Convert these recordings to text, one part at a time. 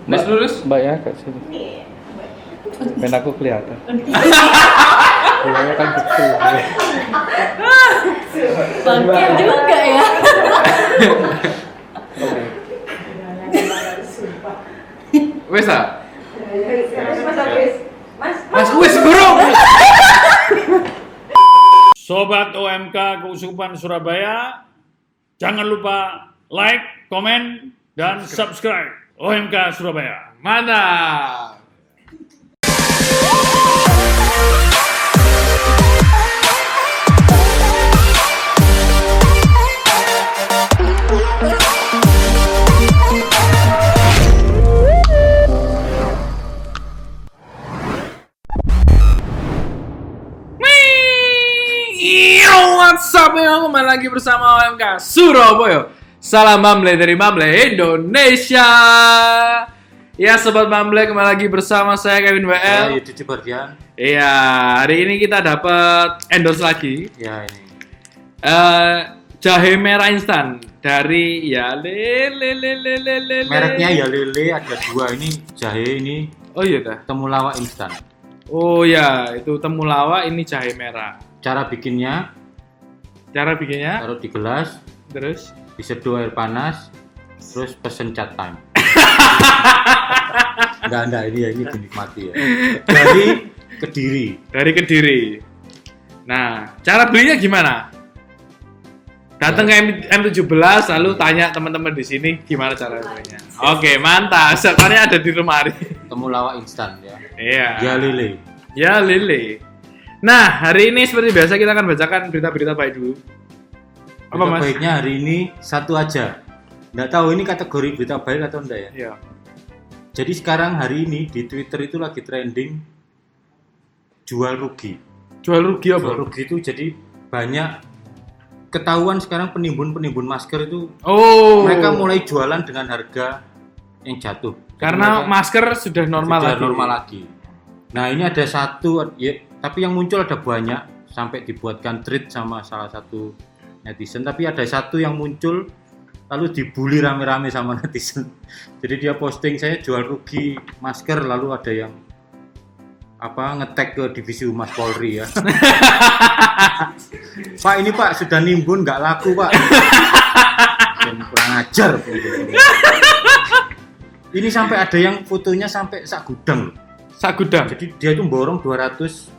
lurus. Mbaknya agak sini. Ben aku kelihatan. Bunganya kan kecil. Bangkit juga ya. Wes ah. Mas wes burung. Sobat OMK Keusupan Surabaya, jangan lupa like, komen, dan subscribe OMK Surabaya. Mantap. What's up ya, kembali lagi bersama OMK Surabaya. Salam Mamle dari Mamle Indonesia. Ya Sobat Mamle, kembali lagi bersama saya Kevin WL. Yudi Cibardian. Iya, hari ini kita dapat endorse lagi. Ya ini. Jahe merah instan dari ya lele. Mereknya ya Lele, ada dua ini jahe ini. Oh iya dah. Temulawak instan. Oh ya, itu temulawak, ini jahe merah. Cara bikinnya, taruh di gelas, Terus diseduh air panas, terus pesen chat time. Enggak, ini dinikmati ya. Dari Kediri. Nah, cara belinya gimana? Datang ke M17 lalu tanya teman-teman di sini gimana cara belinya. Oke, mantap. Sebenarnya ada di lemari. Temulawak instan ya. Iya. Ya Lele. Ya Lele. Nah, hari ini seperti biasa kita akan bacakan berita-berita baik dulu. Apa Berita Mas? baiknya hari ini satu aja. Nggak tahu ini kategori berita baik atau enggak ya. Iya. Jadi sekarang hari ini di Twitter itu lagi trending jual rugi. Jual rugi apa? Jual rugi itu jadi banyak ketahuan sekarang penimbun masker itu Oh. mereka mulai jualan dengan harga yang jatuh. Jadi Karena mereka masker sudah normal sudah lagi. normal lagi. Nah ini ada satu ya, tapi yang muncul ada banyak sampai dibuatkan tweet sama salah satu netizen. Tapi ada satu yang muncul lalu dibully rame-rame sama netizen. Jadi dia posting saya jual rugi masker, lalu ada yang nge-tag ke divisi Humas Polri ya. Pak ini Pak sudah nimbun nggak laku Pak. Dan kurang ajar. Ini sampai ada yang fotonya sampai sak gudang. Sak gudang. Jadi dia itu borong 200 dus.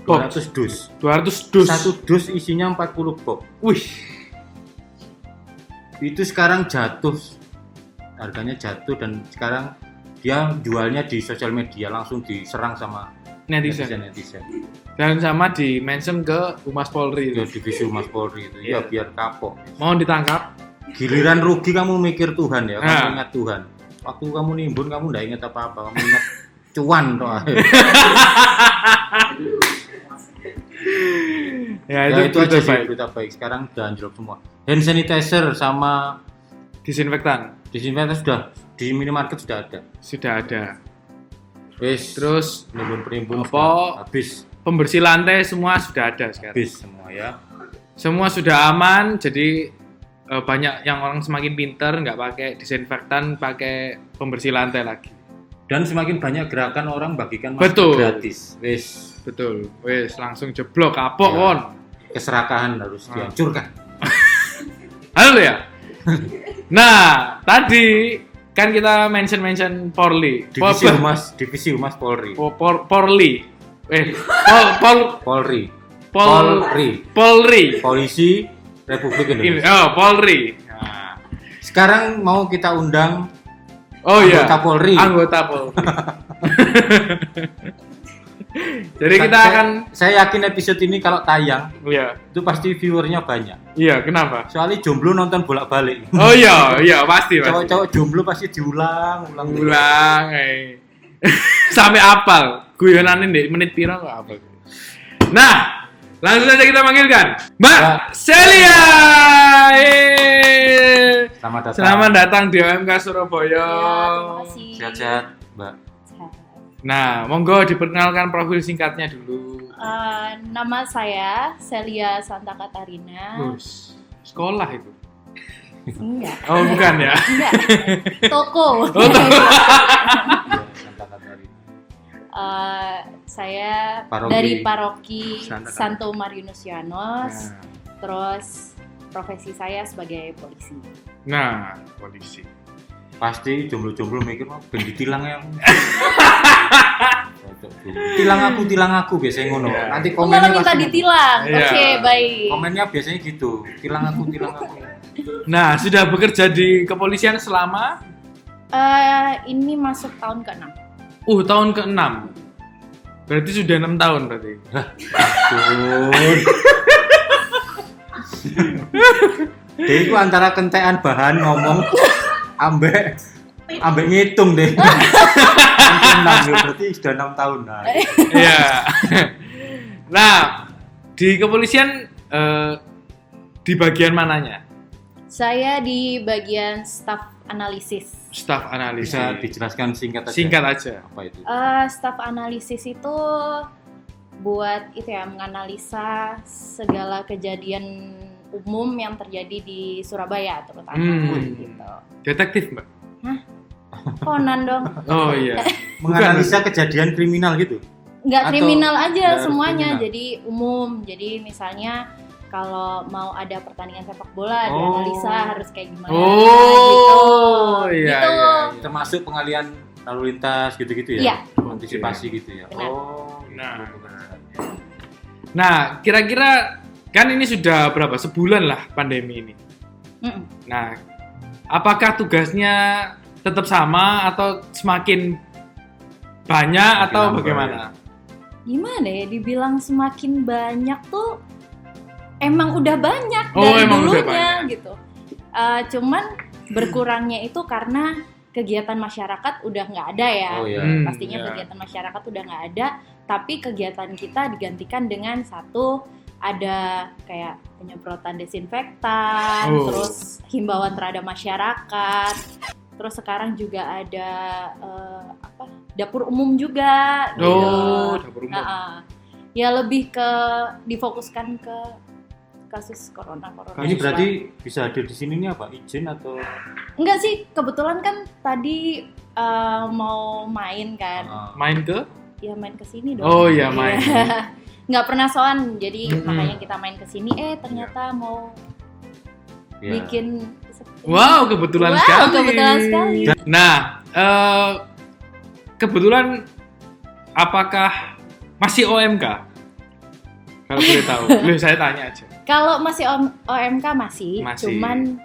200 dus. Satu dus isinya 40 box. Wih. Itu sekarang jatuh. Harganya jatuh dan sekarang dia jualnya di sosial media langsung diserang sama Netizen. netizen. Dan sama di mention ke Humas Polri Ke itu. divisi Humas Polri itu. Ya biar kapok. Mau ditangkap? Giliran rugi kamu mikir Tuhan ya, kamu Nah. ingat Tuhan. Waktu kamu nimbun kamu enggak ingat apa-apa, kamu ingat cuan toh. Ya, Ya, itu aja sih baik. berita baik. Sekarang udah anjlok semua. Hand sanitizer sama Disinfektan disinfektan sudah di minimarket sudah ada. sudah ada. Wis, Terus penimbun apa? sudah habis pembersih lantai semua sudah ada sekarang. semua ya. Semua sudah aman, jadi banyak yang orang semakin pintar nggak pakai disinfektan, pakai pembersih lantai lagi. Dan semakin banyak gerakan orang bagikan Betul. masker gratis. Wis, Betul, wes langsung jeblok kapok Ya. won. keserakahan harus dihancurkan. Halo ya. Nah, tadi kan kita mention Polri. Divisi Humas Polri. Polri. Polri. Polri. Polisi Republik Indonesia. Polri. Nah. Sekarang mau kita undang Anggota Polri. Anggota Polri. Jadi kita akan saya yakin episode ini kalau tayang iya. itu pasti viewernya banyak. Iya, kenapa? Soalnya jomblo nonton bolak-balik. Oh iya, pasti. Cowok-cowok jomblo pasti diulang. Ulang. Sampai apal. Guyonane ndek menit piro kok apal. Nah, langsung saja kita panggilkan Mbak Celia. Selamat datang di OMK Surabaya. Ya, terima kasih. Sehat-sehat, Mbak. Nah, monggo diperkenalkan profil singkatnya dulu. Nama saya Celia Santa Katarina. Sekolah itu. Enggak. Oh, bukan ya. Enggak. Toko. Oh, Saya Paroki. dari paroki Santa Santo Mariusianos. Nah. Terus profesi saya sebagai polisi. Nah, polisi. Pasti jomblo-jomblo mikir, wah ben ditilang ya. tilang aku biasanya ngono. Iya. Nanti Oh, komennya malah minta pasti- ditilang. Iya. Oke, baik. Komennya biasanya gitu. Tilang aku. Nah, sudah bekerja di kepolisian selama Ini masuk tahun ke-6. tahun ke-6. Berarti sudah 6 tahun berarti. Dia itu antara kentekan bahan ngomong ambek ngitung deh. 6 ya, berarti sudah 6 tahun. Nah, Iya. Nah, di kepolisian di bagian mananya? Saya di bagian staff analisis. Staf analisis. bisa dijelaskan singkat aja. Singkat aja. Apa itu? Staff analisis itu buat itu ya, menganalisa segala kejadian umum yang terjadi di Surabaya terutama gitu. Detektif, Mbak. Conan dong. Oh iya. Menganalisa kejadian kriminal gitu. Nggak Atau kriminal aja nggak harus semuanya, kriminal? jadi umum. Jadi misalnya kalau mau ada pertandingan sepak bola, Oh. dianalisa harus kayak gimana Oh, gitu. iya, Gitu. iya. Termasuk pengalian lalu lintas gitu-gitu ya. Iya. Antisipasi gitu ya. Benar. Oh. Nah, Nah, kira-kira kan ini sudah berapa? Sebulan lah pandemi ini. Mm-mm. Nah, apakah tugasnya tetap sama atau semakin banyak Semakin atau nambah, bagaimana? Gimana ya, dibilang semakin banyak tuh emang udah banyak Oh, dari emang udah dulunya banyak. gitu. Cuman berkurangnya itu karena kegiatan masyarakat udah nggak ada ya. Oh ya. Pastinya Iya. kegiatan masyarakat udah nggak ada, tapi kegiatan kita digantikan dengan satu, ada kayak penyemprotan desinfektan, Oh. terus himbauan terhadap masyarakat, terus sekarang juga ada dapur umum juga. Oh, gitu. dapur umum. Nah, ya lebih ke difokuskan ke kasus corona. Ini berarti bisa hadir di sini nih apa? Izin atau Enggak sih, kebetulan kan tadi mau main kan. Main ke? Ya main ke sini dong. Oh iya, main. Nggak pernah soan, jadi Mm-mm. makanya kita main ke sini. Ternyata mau ya. bikin. Wow, kebetulan Wow, sekali. kebetulan sekali. Nah, kebetulan apakah masih OMK? Kalau boleh tahu. Loh, saya tanya aja. Kalau masih OMK masih, Masih. cuman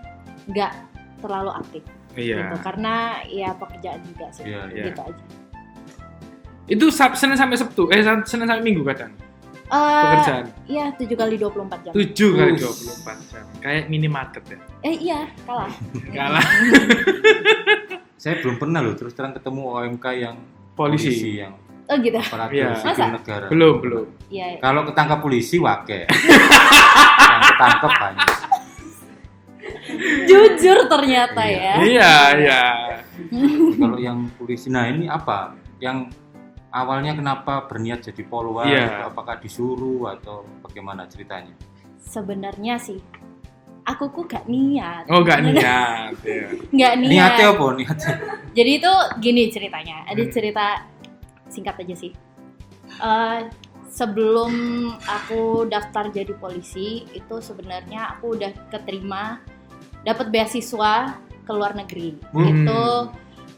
nggak terlalu aktif Iya. gitu, karena ya pekerjaan juga sih, Iya, iya. gitu aja. Itu Senin sampai Sabtu, Senin sampai Minggu kadang pekerjaan. Iya, 7x24 jam. 7 kali 24 jam. Kayak minimarket ya. Iya, kalah. Kalah Saya belum pernah loh terus terang ketemu OMK yang polisi. yang Oh gitu. aparatur Iya. sipil Masa? negara. Belum. Iya. Kalau ketangkap polisi wake. Yang ketangkep banyak. Jujur ternyata ya. Iya. Kalau yang polisi, nah ini apa? Yang awalnya kenapa berniat jadi polwan? Iya. Apakah disuruh atau bagaimana ceritanya? Sebenarnya sih aku gak niat. Oh, gak niat. Ya. Nggak niat. Niatnya apa? Niatnya? Jadi itu gini ceritanya. Ada cerita singkat aja sih. Sebelum aku daftar jadi polisi, itu sebenarnya aku udah keterima dapat beasiswa ke luar negeri. Itu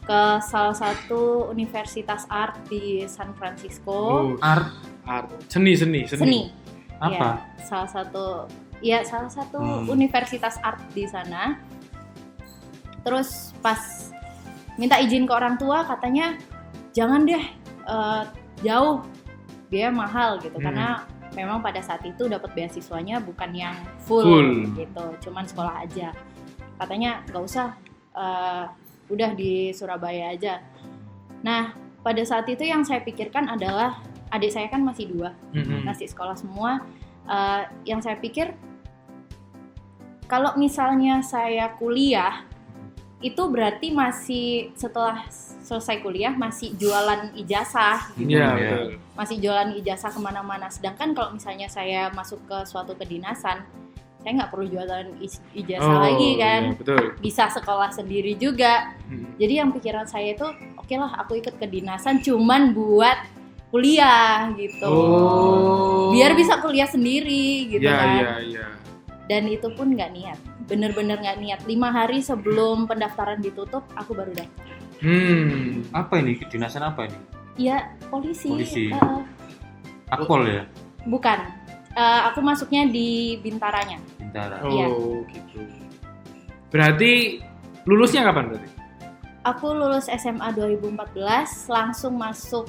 ke salah satu universitas art di San Francisco. Oh, Art Seni. apa? Ya, salah satu universitas art di sana. Terus pas minta izin ke orang tua, katanya jangan deh, jauh, biaya mahal gitu. Karena memang pada saat itu dapat beasiswanya bukan yang full gitu, cuman sekolah aja. Katanya nggak usah, udah di Surabaya aja. Nah, pada saat itu yang saya pikirkan adalah adik saya kan masih 2, masih sekolah semua. Yang saya pikir kalau misalnya saya kuliah, itu berarti masih setelah selesai kuliah masih jualan ijazah gitu. Iya, betul. Masih jualan ijazah kemana-mana. Sedangkan kalau misalnya saya masuk ke suatu kedinasan, saya nggak perlu jualan ijazah lagi kan. Iya, betul. Bisa sekolah sendiri juga. Jadi yang pikiran saya itu, oke lah aku ikut kedinasan cuman buat kuliah gitu. Oh. Biar bisa kuliah sendiri gitu Ya, kan. ya. Dan itu pun nggak niat, bener-bener nggak niat. 5 hari sebelum pendaftaran ditutup, aku baru daftar. Apa ini? Kedinasan apa ini? Iya, polisi. Polisi. Akpol ya? Bukan. Aku masuknya di Bintaranya. Bintara. Oh, Iya. gitu. Berarti lulusnya kapan berarti? Aku lulus SMA 2014, langsung masuk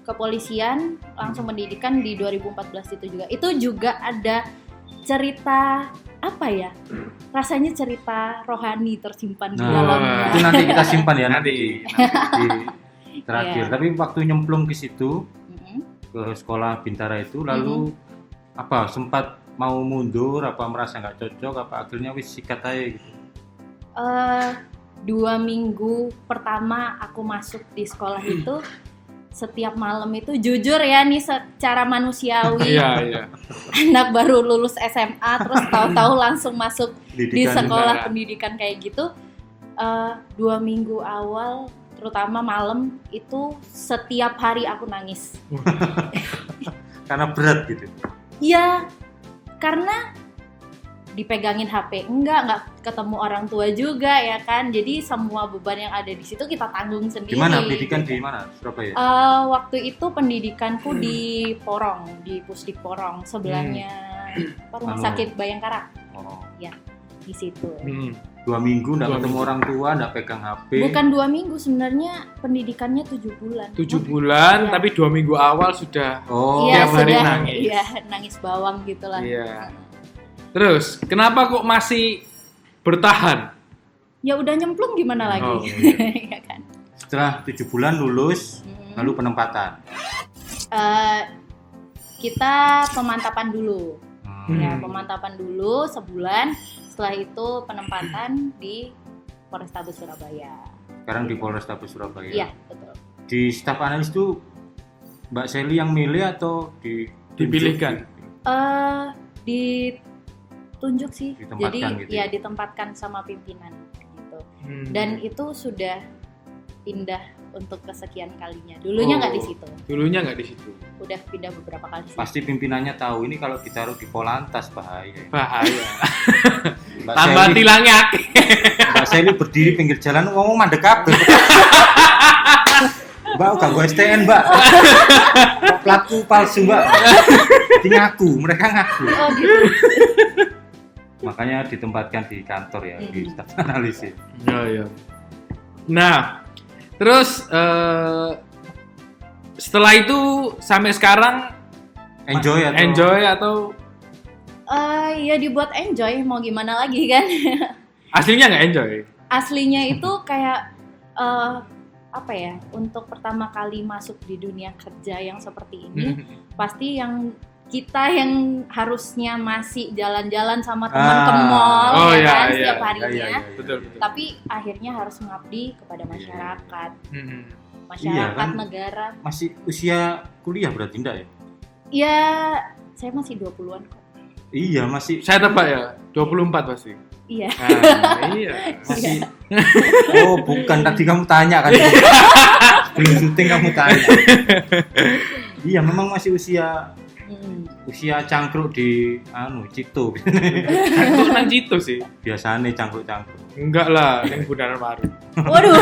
kepolisian, langsung pendidikan di 2014 itu juga. Itu juga ada cerita apa ya? Rasanya cerita rohani tersimpan di Nah, dalamnya. itu nanti kita simpan ya Nanti. di terakhir. Iya. Tapi waktu nyemplung ke situ Mm-mm. ke sekolah Bintara itu lalu apa sempat mau mundur apa merasa nggak cocok apa akhirnya wis sikat aja gitu. 2 minggu pertama aku masuk di sekolah itu, setiap malam itu jujur ya nih secara manusiawi, Iya. anak baru lulus SMA terus tahu-tahu langsung masuk di Pendidikan sekolah Bintara. pendidikan kayak gitu. 2 minggu awal terutama malam itu setiap hari aku nangis. karena berat gitu. Iya, karena dipegangin HP nggak ketemu orang tua juga ya kan, jadi semua beban yang ada di situ kita tanggung sendiri. Gimana pendidikan gitu. di mana? Surabaya. Waktu itu pendidikanku di Porong, di Pusdik Porong, sebelahnya Rumah Anu. Sakit Bayangkara, Oh, di situ. 2 minggu nggak 2 ketemu minggu. orang tua, nggak pegang HP. Bukan 2 minggu sebenarnya, pendidikannya 7 bulan. 7 bulan, Iya. tapi 2 minggu awal sudah. Oh, Iya, tiap hari sudah, nangis. iya, nangis bawang gitulah. Iya. Terus, kenapa kok masih bertahan? Ya udah nyemplung gimana lagi? Oh, Iya kan. setelah 7 bulan lulus, lalu penempatan. Kita pemantapan dulu. Ya, Hmm. pemantapan dulu sebulan. Setelah itu penempatan di Polrestabes Surabaya. Sekarang di Polrestabes Surabaya. Iya, betul. Di staf analis itu Mbak Sally yang milih atau Dipilihkan? Ditunjuk sih. Jadi Ditempatkan gitu ya ya? ditempatkan sama pimpinan gitu. Hmm. Dan itu sudah pindah untuk kesekian kalinya. Dulunya nggak di situ. Dulunya nggak di situ. Udah pindah beberapa kali sih. Pasti pimpinannya tahu ini kalau ditaruh di Polantas bahaya. Bahaya. Mbak Tambah Sally, tilangnya akeh. Mbak Sally berdiri pinggir jalan ngomong mandek kabeh. Mbak, gak gue STN, Mbak. Platku palsu, Mbak. Ini ngaku, mereka ngaku. Oh gitu. Makanya ditempatkan di kantor ya, di staf analisis. Ya. Nah, terus setelah itu sampai sekarang Enjoy atau Ya dibuat enjoy, mau gimana lagi kan? aslinya nggak enjoy? Aslinya itu kayak apa ya, untuk pertama kali masuk di dunia kerja yang seperti ini, pasti yang kita yang harusnya masih jalan-jalan sama teman ke mall Oh, ya iya, kan iya, setiap iya, harinya, iya. Betul. tapi akhirnya harus mengabdi kepada masyarakat, Hmm. masyarakat, Iya, kan? negara. Masih usia kuliah berarti enggak ya? Ya, saya masih 20-an kok. Iya, masih Saya tebak ya, 24 pasti. Iya. Nah, iya. masih Oh, bukan tadi kamu tanya kan. Sebelum syuting kamu tanya. Iya, memang masih usia cangkruk di Cito. Itu nang Cito sih. Biasanya cangkruk-cangkruk. Enggak lah, yang Bundaran Baru. Waduh.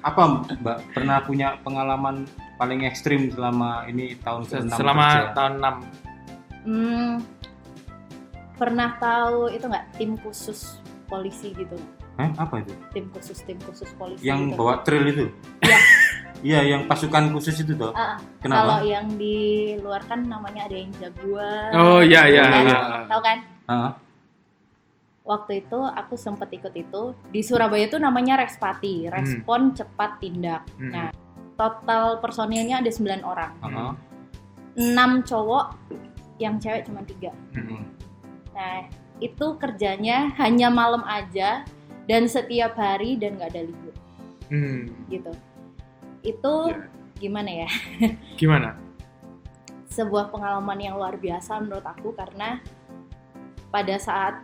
Apa Mbak pernah punya pengalaman paling ekstrim selama ini tahun ke-6 Selama kerja? tahun 6. Pernah tahu itu nggak, tim khusus polisi gitu? Apa itu? Tim khusus polisi Yang gitu. bawa trail itu? Iya. Iya, yang pasukan khusus itu toh. Kalau Kenapa? yang di luar kan namanya ada yang jaguar. Oh iya. Tahu kan? Heeh. Waktu itu aku sempat ikut itu di Surabaya itu namanya Respati, respon cepat tindak. Nah, total personilnya ada 9 orang. Heeh. 6 cowok, yang cewek cuma 3. Hmm. Nah, itu kerjanya hanya malam aja dan setiap hari dan nggak ada libur gitu. Itu Ya. gimana ya? Gimana? Sebuah pengalaman yang luar biasa menurut aku, karena pada saat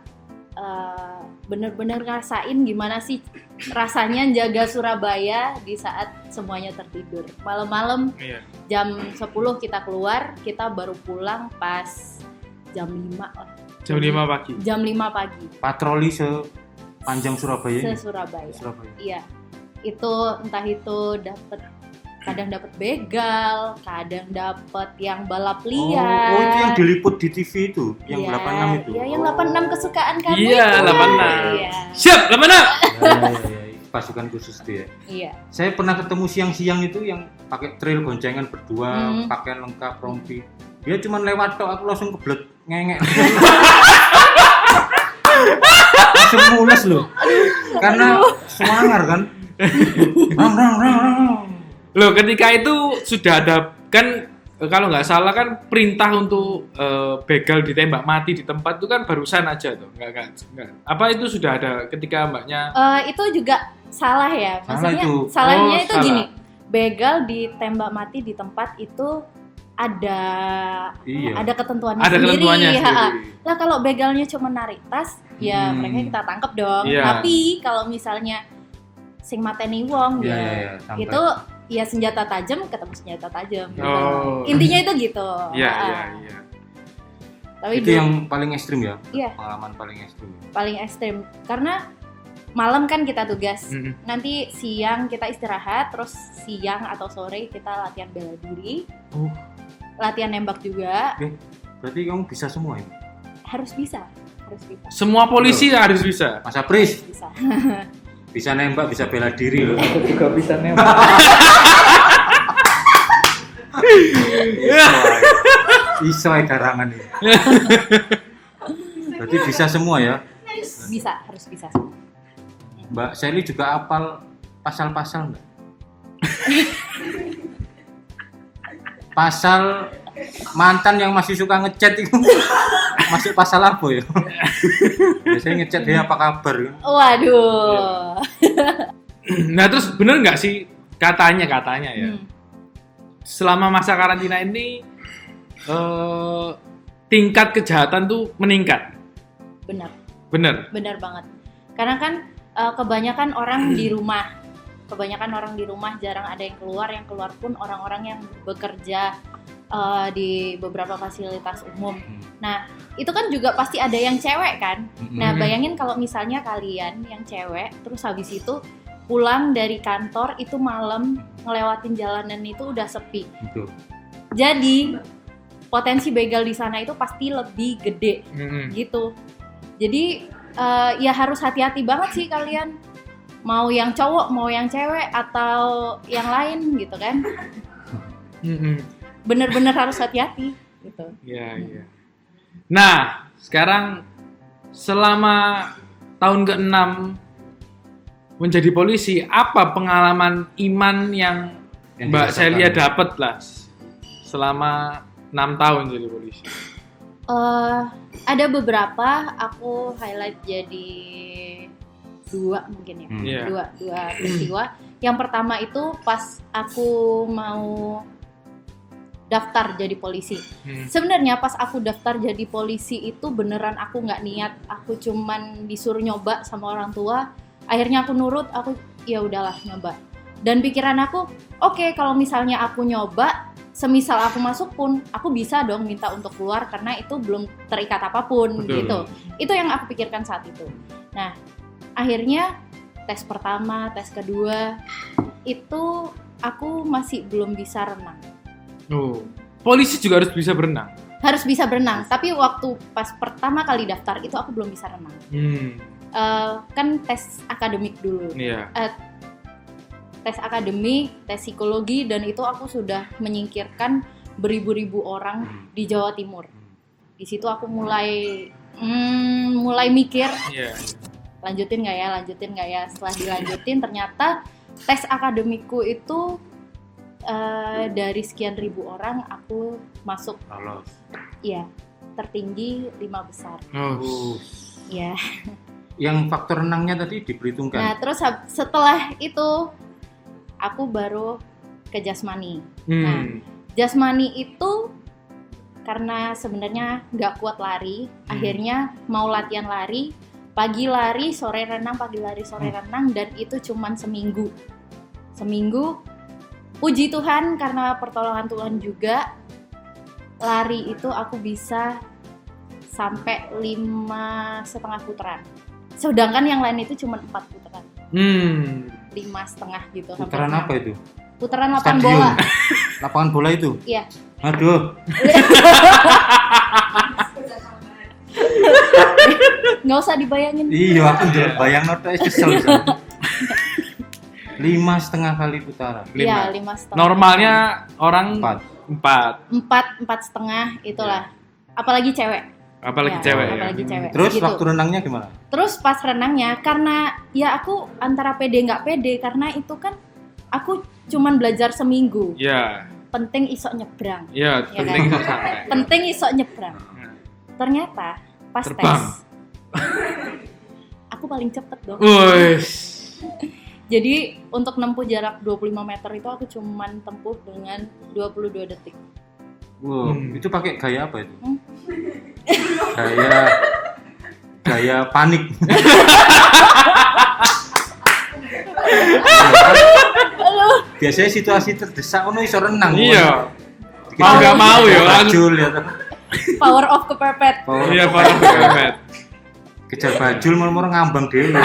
bener-bener ngerasain gimana sih rasanya jaga Surabaya di saat semuanya tertidur. Malam-malam Iya. jam 10 kita keluar, kita baru pulang pas jam 5 lah. Jam 5 pagi. Jam 5 pagi. Patroli sepanjang Surabaya ini. Se-Surabaya. Surabaya. Iya. Itu entah itu kadang dapat begal, kadang dapat yang balap liar. Oh, itu yang diliput di TV itu, yang Iya, 86 itu. Iya, yang 86 kesukaan kamu Iya, itu. 86. Iya. Siap, 86. Ya, pasukan khusus itu ya. Iya. Saya pernah ketemu siang-siang itu yang pakai trail goncengan berdua, pakaian lengkap, rompi. Dia cuma lewat tok, aku langsung kebelet ngengek. Langsung mules loh. Karena semangar kan. Rang. Loh, ketika itu sudah ada kan kalau nggak salah kan perintah untuk begal ditembak mati di tempat itu kan barusan aja tuh. Nggak. Apa itu sudah ada ketika mbaknya? Itu juga salah ya. Salah Maksudnya itu. salahnya Oh, itu salah. gini. Begal ditembak mati di tempat itu ada Iya. ada ketentuannya Ada sendiri. ketentuannya Ha-ha. sendiri. Lah kalau begalnya cuma narik tas, ya mereka kita tangkep dong. Iya. Tapi kalau misalnya sing mateni wong Iya, ya, iya, sampai. itu ya senjata tajam ketemu senjata tajam. gitu. Oh. Intinya itu gitu. Iya, Ha-ha. iya. Tapi Itu yang paling ekstrim ya? Iya. Pengalaman paling ekstrim. paling ekstrim karena malam kan kita tugas. Mm-mm. Nanti siang kita istirahat, terus siang atau sore kita latihan bela diri. Latihan nembak juga. Berarti kamu bisa semua ya? Harus bisa. Semua polisi harus bisa. Mas Apris, Bisa. bisa nembak, bisa bela diri loh. Aku juga bisa nembak. Iso garangan ini. Berarti bisa semua ya? Bisa, harus bisa. Mbak Sally juga hafal pasal-pasal enggak? Pasal mantan yang masih suka ngechat itu masuk pasal apa ya? Biasanya ngechat dia apa kabar ya? Waduh. Nah, terus bener nggak sih katanya ya? Selama masa karantina ini tingkat kejahatan tuh meningkat. Benar Bener. banget. Karena kan kebanyakan orang di rumah. Jarang ada yang keluar pun orang-orang yang bekerja di beberapa fasilitas umum. Nah, itu kan juga pasti ada yang cewek kan. Nah, bayangin kalau misalnya kalian yang cewek terus habis itu pulang dari kantor itu malam ngelewatin jalanan itu udah sepi. Gitu. Jadi potensi begal di sana itu pasti lebih gede gitu. Jadi ya harus hati-hati banget sih kalian. Mau yang cowok, mau yang cewek atau yang lain gitu kan. Bener-bener harus hati-hati gitu. Iya. Nah, sekarang selama tahun ke-6 menjadi polisi, apa pengalaman iman yang Mbak dirasakan? Celia dapat lah selama 6 tahun jadi polisi? Ada beberapa aku highlight jadi 2 mungkin ya. Iya. Dua peristiwa. Yang pertama itu pas aku mau daftar jadi polisi. Sebenarnya pas aku daftar jadi polisi itu beneran aku nggak niat, aku cuman disuruh nyoba sama orang tua. Akhirnya aku nurut, aku ya udahlah nyoba. Dan pikiran aku, oke, kalau misalnya aku nyoba, semisal aku masuk pun, aku bisa dong minta untuk keluar karena itu belum terikat apapun. Betul. Gitu. Itu yang aku pikirkan saat itu. Nah, akhirnya tes pertama, tes kedua itu aku masih belum bisa renang. Oh, polisi juga harus bisa berenang. Harus bisa berenang, tapi waktu pas pertama kali daftar itu aku belum bisa renang. Kan tes akademik dulu. Iya. Tes akademik, tes psikologi, dan itu aku sudah menyingkirkan beribu-ribu orang di Jawa Timur. Di situ aku mulai mikir, Iya. lanjutin nggak ya. Setelah dilanjutin ternyata tes akademikku itu dari sekian ribu orang aku masuk, Lolos. ya tertinggi 5 besar. Ya. Yang faktor renangnya tadi diperhitungkan. Nah terus setelah itu aku baru ke jasmani. Nah, jasmani itu karena sebenarnya nggak kuat lari, akhirnya mau latihan lari, Pagi lari, sore renang, pagi lari, sore renang, dan itu cuman seminggu. Puji Tuhan karena pertolongan Tuhan juga, lari itu aku bisa sampai 5,5 putaran. Sedangkan yang lain itu cuma 4 putaran. 5,5 gitu. Putaran apa itu? Putaran lapangan Stadion. bola. Lapangan bola itu? Iya. Aduh. Nggak usah dibayangin. Iya, aku udah bayang noto kesel. 5,5 kali putaran. Iya, 5,5. Normalnya orang 4. 4,5 itulah. Apalagi cewek. Apalagi Ya, cewek ya. apalagi cewek. Terus Gitu. waktu renangnya gimana? Terus pas renangnya, karena ya aku antara pede nggak pede, karena itu kan aku cuman belajar seminggu. Iya. Penting isok nyebrang. Iya, Ya penting kan? itu sampai. Penting isok nyebrang. Nah. Ternyata pas Terbang. tes, aku paling cepet dong. Wush. Jadi untuk nempuh jarak 25 meter itu aku cuman tempuh dengan 22 detik. Wow, itu pakai gaya apa itu? Hmm? Gaya panik. Biasanya situasi terdesak ono iso renang. Iya. Dikejar- Mau nggak mau ya, kejar bajul ya. Power of kepepet. Iya, parah banget. Kejar bajul moro-moro ngambang dhewe.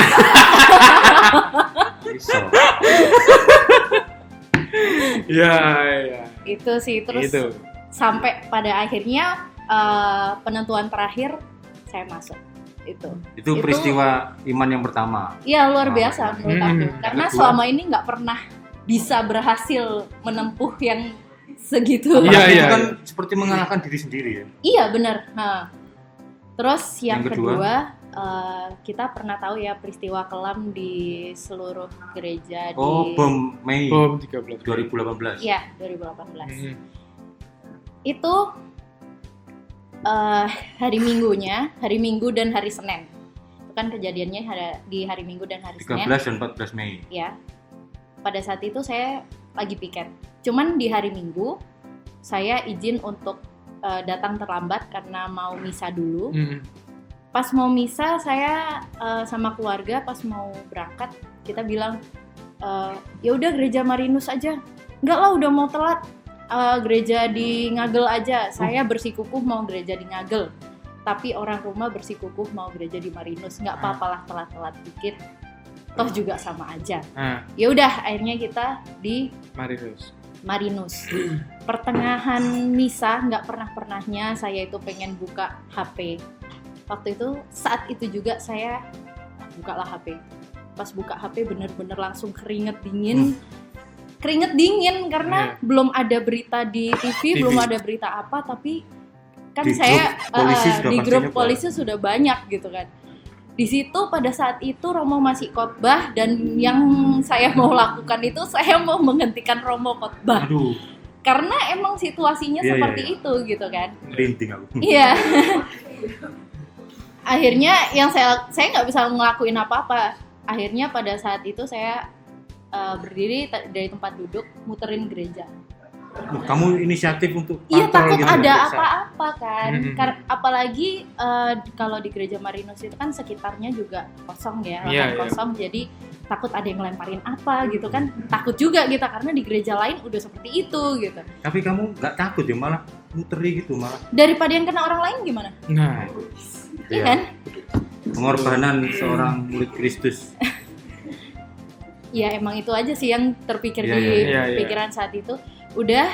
Iso. Iya, iya. Itu sih, terus Itu. sampai pada akhirnya penentuan terakhir saya masuk. Itu peristiwa iman yang pertama. Iya, luar biasa menurut aku. Hmm. Karena Kedua. selama ini nggak pernah bisa berhasil menempuh yang segitu. Iya, Apalagi iya, itu kan iya. seperti mengalahkan diri sendiri ya. Iya, benar. Nah, terus yang Yang kedua? kedua, kita pernah tahu ya peristiwa kelam di seluruh gereja Oh, di bom Mei Bom 13. 2018. Iya, 2018. Hmm. Itu hari Minggu dan hari Senin. Itu kan kejadiannya di hari Minggu dan hari 13 Senin. dan 14 Mei. Ya. Pada saat itu saya lagi piket. Cuman di hari Minggu saya izin untuk datang terlambat karena mau misa dulu. Hmm. Pas mau misa saya sama keluarga pas mau berangkat kita bilang ya udah gereja Marinus aja. Enggak lah, udah mau telat. Gereja di Ngagel aja. Saya bersikukuh mau gereja di Ngagel. Tapi orang rumah bersikukuh mau gereja di Marinus. Nggak apa-apalah telat-telat dikit. Toh juga sama aja. Nah, Ya udah, akhirnya kita di Marinus. Marinus. Pertengahan misa nggak pernahnya saya itu pengen buka HP. Waktu itu saat itu juga saya bukalah HP. Pas buka HP bener-bener langsung keringet dingin karena belum ada berita di TV, belum ada berita apa, tapi kan Di saya grup polisi sudah di pasti grup nyebar. polisi sudah banyak gitu kan. Di situ pada saat itu Romo masih khotbah dan yang saya mau lakukan itu saya mau menghentikan Romo khotbah Aduh, karena emang situasinya Iya, seperti iya. itu gitu kan. merinding aku. Iya. Akhirnya yang saya nggak bisa ngelakuin apa-apa. Akhirnya pada saat itu saya berdiri dari tempat duduk muterin gereja. Kamu inisiatif untuk Iya, patrol takut gitu, ada periksa. apa-apa kan. Mhm. Apalagi kalau di gereja Marinus itu kan sekitarnya juga kosong ya, lahan Iya, iya. kosong. Jadi takut ada yang ngelemparin apa gitu kan. Takut juga kita karena di gereja lain udah seperti itu gitu. Tapi kamu nggak takut ya, malah muteri gitu malah. Daripada yang kena orang lain gimana? Nah, Iya kan? Pengorbanan seorang murid Kristus. Ya emang itu aja sih yang terpikir Iya, di iya, iya. pikiran saat itu. Udah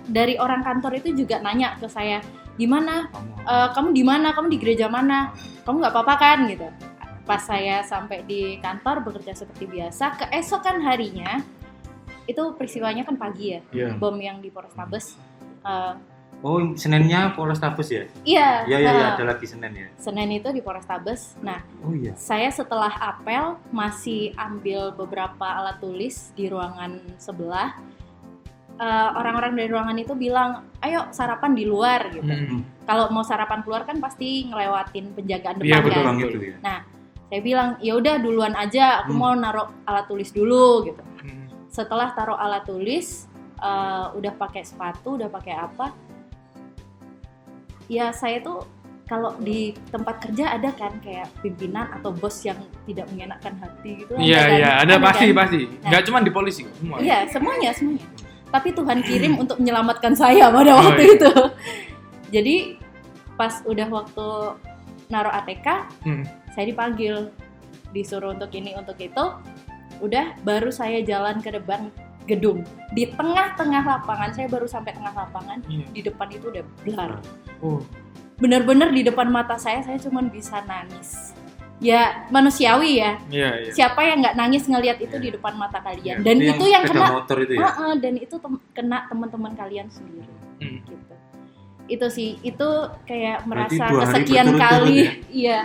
dari orang kantor itu juga nanya ke saya, gimana? Kamu di mana? Kamu di gereja mana? Kamu nggak apa-apa kan gitu. Pas saya sampai di kantor bekerja seperti biasa, keesokan harinya itu peristiwanya kan pagi ya, iya. bom yang di Polrestabes. Oh, Seninnya Polrestabes ya? Iya. Iya, ada lagi Senin ya. Senin itu di Polrestabes. Nah, Oh iya. saya setelah apel masih ambil beberapa alat tulis di ruangan sebelah. Orang-orang dari ruangan itu bilang, ayo sarapan di luar gitu. Hmm. Kalau mau sarapan keluar kan pasti ngelewatin penjagaan Iya, depan betul. kan. Bang itu ya. Saya bilang, ya udah duluan aja, aku mau naruh alat tulis dulu gitu. Hmm. Setelah taruh alat tulis, udah pakai sepatu, udah pakai apa? Ya saya tuh kalau di tempat kerja ada kan kayak pimpinan atau bos yang tidak mengenakan hati gitu. Iya, kan? iya, ada pasti. Kan? Nggak cuma di polisi, semua. Iya, semuanya. Tapi Tuhan kirim untuk menyelamatkan saya pada waktu iya. itu. Jadi pas udah waktu naruh ATK, saya dipanggil, disuruh untuk ini, untuk itu. Udah, baru saya jalan ke depan gedung. Di tengah-tengah lapangan, saya baru sampai tengah lapangan, di depan itu udah blur. Oh. Bener-bener di depan mata saya cuma bisa nangis. Ya manusiawi ya. Iya. Siapa yang nggak nangis ngelihat itu di depan mata kalian? Ya, Dan itu yang sepeda kena. motor itu ya. Dan itu kena teman-teman kalian sendiri. Gitu. Itu sih, itu kayak Berarti merasa 2 hari kesekian berturut-turut kali. ya? Iya,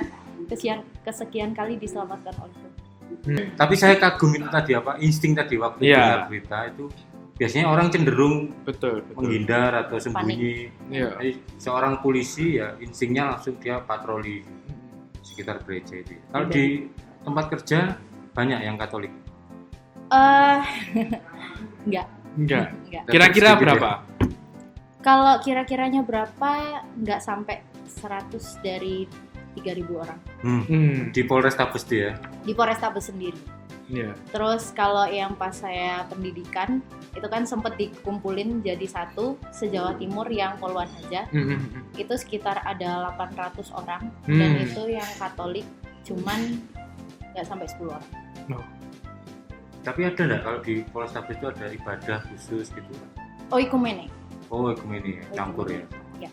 kesekian kali diselamatkan oleh Tuhan. Tapi saya kagum itu tadi insting tadi waktu dengar berita itu biasanya orang cenderung Betul. menghindar atau sembunyi. Iya. Jadi, seorang polisi ya instingnya langsung dia patroli sekitar gereja itu. Kalau di tempat kerja banyak yang Katolik. Enggak. Kira-kira Sedikit berapa? Kalau kira-kiranya berapa? Enggak sampai 100 dari 3.000 orang. Di Polrestabes itu ya. Di Polrestabes sendiri. Iya. Terus kalau yang pas saya pendidikan itu kan sempat dikumpulin jadi satu se-Jawa Timur yang Poluan aja. Itu sekitar ada 800 orang dan itu yang Katolik cuman nggak sampai 10 orang. No. Tapi ada nggak kalau di Polrestabes itu ada ibadah khusus gitu? Oh, ikumene. Oh, ikumene ya, campur ya. Ya.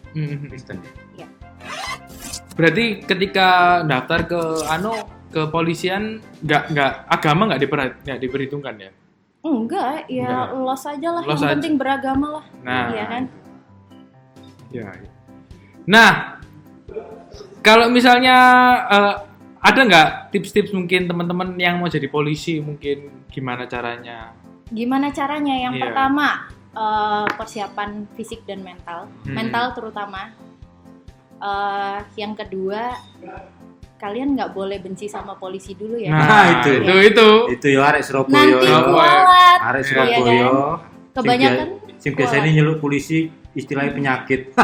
Kristen ya. Ya. Berarti ketika daftar ke polisian nggak agama nggak diperhitungkan ya? Enggak, ya Enggak. los aja lah. Los Yang aja. penting beragama lah. Nah. Iya kan? Ya. Nah, kalau misalnya ada nggak tips-tips mungkin teman-teman yang mau jadi polisi mungkin gimana caranya? Gimana caranya? Yang Iya. pertama persiapan fisik dan mental, mental terutama. Yang kedua, kalian nggak boleh benci sama polisi dulu ya. Nah, itu. Itu ya arek Surabaya. Nanti ya. kualat. Arek Iya Surabaya. kan? Kebanyakan Sing biasanya nyeluk polisi istilahnya penyakit.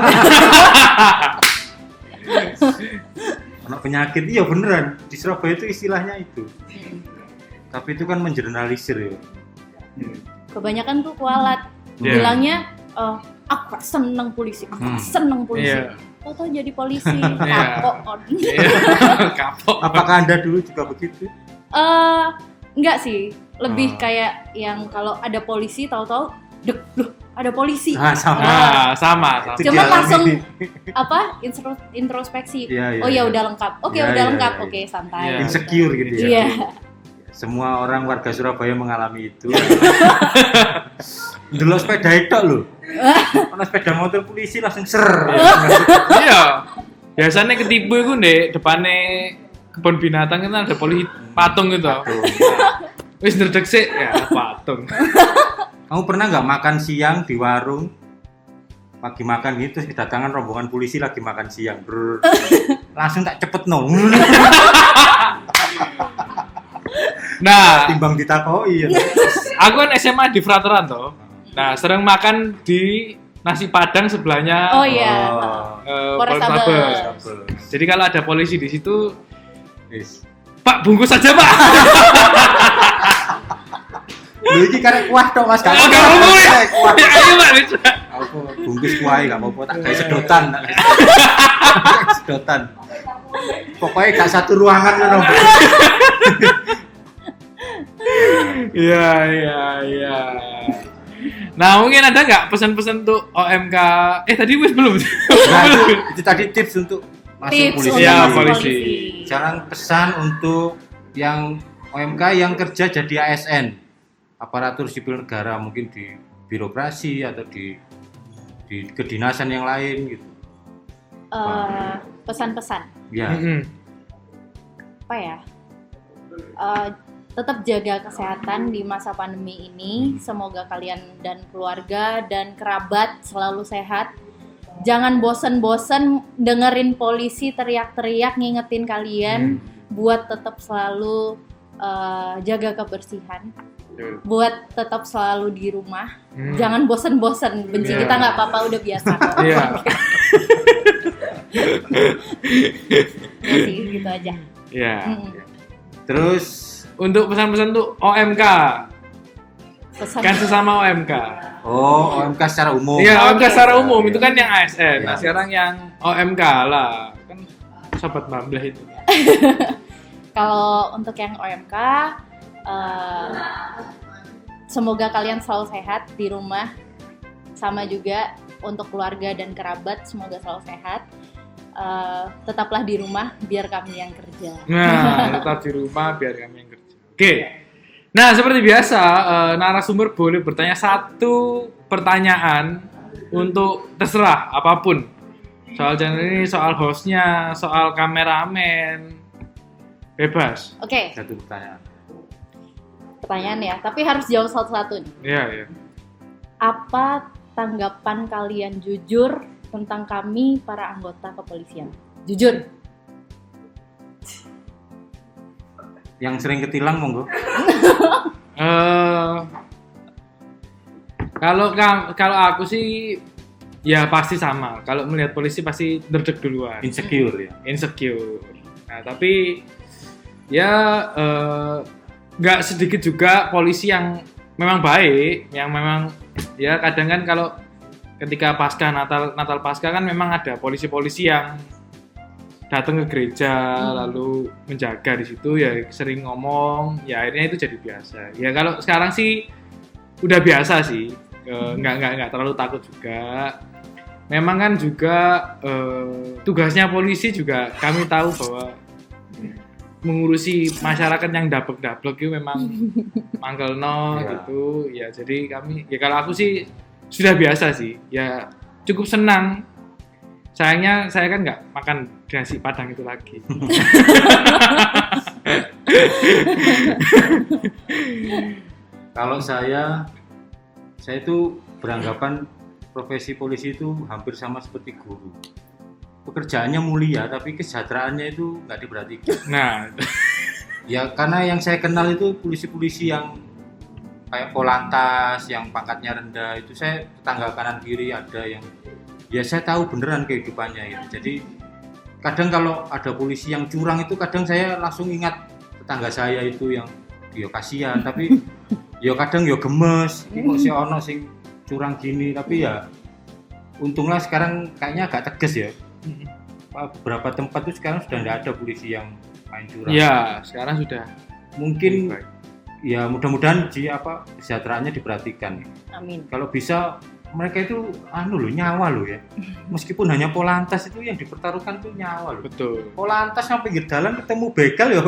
Anak penyakit, iya beneran. Di Surabaya itu istilahnya itu. Tapi itu kan menjernalisir ya. kebanyakan tuh kualat. Yeah. Bilangnya aku seneng polisi, seneng polisi. Yeah. Tahu jadi polisi, kapok. Kapok. Apakah Anda dulu juga begitu? Enggak sih, lebih kayak yang kalau ada polisi tahu-tahu, loh ada polisi. Sama. Itu Cuma dialami. langsung introspeksi. Iya, oh ya udah lengkap. Oke, Iya, udah iya, lengkap. iya. Oke, santai. Iya. Insecure gitu ya. Iya. Semua orang warga Surabaya mengalami itu. Dulu sepeda itu loh. Kalau sepeda motor polisi langsung ser. Iya. Biasanya ketipu itu nih depannya kebun binatang kan ada polisi patung gitu. Wis ndredeg sik ya patung. Kamu pernah nggak makan siang di warung? Lagi makan gitu, kedatangan rombongan polisi lagi makan siang. Langsung tak cepet no. Nah, Timbang ditakoi ya. aku kan SMA di Frateran toh. Nah, sering makan di nasi padang sebelahnya Oh iya. Polrestabes. Polrestabes. Jadi kalau ada polisi di situ, Yes. Pak bungkus aja Pak. Lu iki karek kuah tok Mas. Oh, gak mau ya. Kuah. Ya, ayo Pak. Bisa. Aku bungkus kuah gak apa-apa tak gawe sedotan. Tak gawe sedotan. Pokoknya gak satu ruangan ngono. Iya. Nah, mungkin ada nggak pesan-pesan untuk OMK? Tadi wis belum. Nah, itu tadi tips untuk masuk Tips polisi. untuk Ya, masuk polisi. Sekarang pesan untuk yang OMK yang kerja jadi ASN, aparatur sipil negara, mungkin di birokrasi atau di kedinasan yang lain gitu. Pesan-pesan Ya. apa ya? Tetap jaga kesehatan di masa pandemi ini. Semoga kalian dan keluarga dan kerabat selalu sehat. Jangan bosen-bosen dengerin polisi teriak-teriak ngingetin kalian buat tetap selalu jaga kebersihan. Buat tetap selalu di rumah. Jangan bosen-bosen. Benci kita nggak apa-apa, udah biasa. Iya. Ya sih, gitu aja. Ya. Terus Untuk pesan-pesan tuh OMK. Pesan. Kan sesama OMK. OMK secara umum. Iya, OMK Oke. secara umum itu kan yang ASN. Nah, Iya. sekarang yang OMK lah. Kan sobat Mambleh itu. Kalau untuk yang OMK, semoga kalian selalu sehat di rumah. Sama juga untuk keluarga dan kerabat, semoga selalu sehat. Tetaplah di rumah biar kami yang kerja. Nah, tetap di rumah biar kami yang kerja. Oke. Nah, seperti biasa, narasumber boleh bertanya satu pertanyaan untuk terserah apapun. Soal channel ini, soal hostnya, soal kameramen. Bebas. Oke, Satu pertanyaan. pertanyaan ya, tapi harus jawab satu-satu nih. Iya, iya. Apa tanggapan kalian jujur tentang kami para anggota kepolisian? Jujur. Yang sering ketilang monggo. Kalau aku sih ya pasti sama. Kalau melihat polisi pasti derdek duluan. Insecure ya. Insecure. Nah, tapi ya nggak sedikit juga polisi yang memang baik, yang memang ya kadang kan kalau ketika pasca Natal pasca kan memang ada polisi-polisi yang datang ke gereja lalu menjaga di situ ya sering ngomong ya akhirnya itu jadi biasa. Ya kalau sekarang sih udah biasa sih, nggak terlalu takut juga. Memang kan juga tugasnya polisi juga kami tahu bahwa mengurusi masyarakat yang dablek itu memang mangkelno Ya. gitu ya. Jadi kami ya kalau aku sih sudah biasa sih ya, cukup senang. Sayangnya saya kan nggak makan nasi padang itu lagi. Kalau saya itu beranggapan profesi polisi itu hampir sama seperti guru. Pekerjaannya mulia, tapi kesejahteraannya itu nggak diperhatikan. Nah, Ya karena yang saya kenal itu polisi-polisi yang kayak Polantas, yang pangkatnya rendah itu saya tetangga kanan kiri ada yang ya saya tahu beneran kehidupannya ya. Jadi kadang kalau ada polisi yang curang itu kadang saya langsung ingat tetangga saya itu yang ya kasihan tapi ya kadang ya gemes. Ini kok si ono sing curang gini tapi ya untunglah sekarang kayaknya agak tegas ya. Beberapa tempat tuh sekarang sudah tidak ada polisi yang main curang. ya sekarang sudah Mungkin baik. ya mudah-mudahan kesejahteraannya diperhatikan. Amin. Kalau bisa mereka itu nyawa loh ya. Meskipun hanya Polantas itu yang dipertaruhkan tuh nyawa loh. Betul. Polantas sampai pinggir jalan ketemu begal ya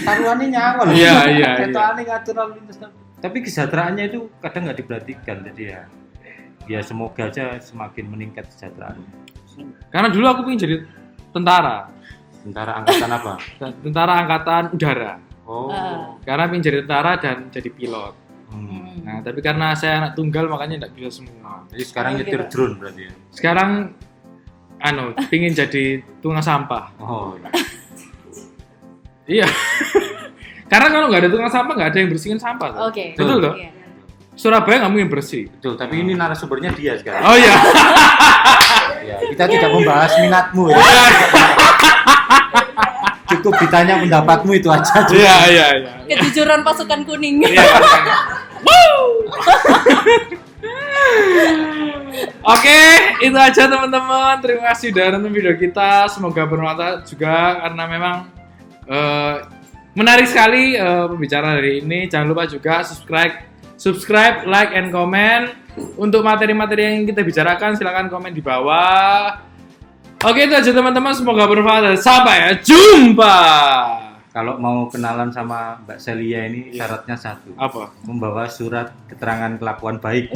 taruhannya nyawa loh. Iya, iya, iya. Ketokane ngatur lalu lintas. Tapi kesejahteraannya itu kadang nggak diperhatikan. Jadi ya semoga aja semakin meningkat kesejahteraannya. Karena dulu aku pengen jadi tentara. Tentara angkatan apa? Tentara angkatan udara. Oh. Karena pengen jadi tentara dan jadi pilot. Hmm. Nah, tapi karena saya anak tunggal makanya nggak bisa semua. Jadi sekarang Oh, nyetir gitu. drone berarti ya. Sekarang pengen jadi tukang sampah. Oh. Iya. Karena kalau nggak ada tukang sampah nggak ada yang bersihin sampah. Tuh. Oke. Betul loh. Iya. Surabaya nggak mungkin bersih. Betul, tapi ini narasumbernya dia sekarang. Oh iya. Ya, kita tidak membahas minatmu ya. Cukup ditanya pendapatmu itu aja. Iya iya. Kejujuran pasukan kuning. Iya. Oke, itu aja teman-teman. Terima kasih sudah nonton video kita. Semoga bermanfaat juga karena memang menarik sekali pembicaraan hari ini. Jangan lupa juga subscribe, like, and comment. Untuk materi-materi yang kita bicarakan silahkan komen di bawah. Oke, itu aja teman-teman. Semoga bermanfaat. Sampai jumpa. Kalau mau kenalan sama Mbak Celia ini syaratnya satu. Apa? Membawa surat keterangan kelakuan baik.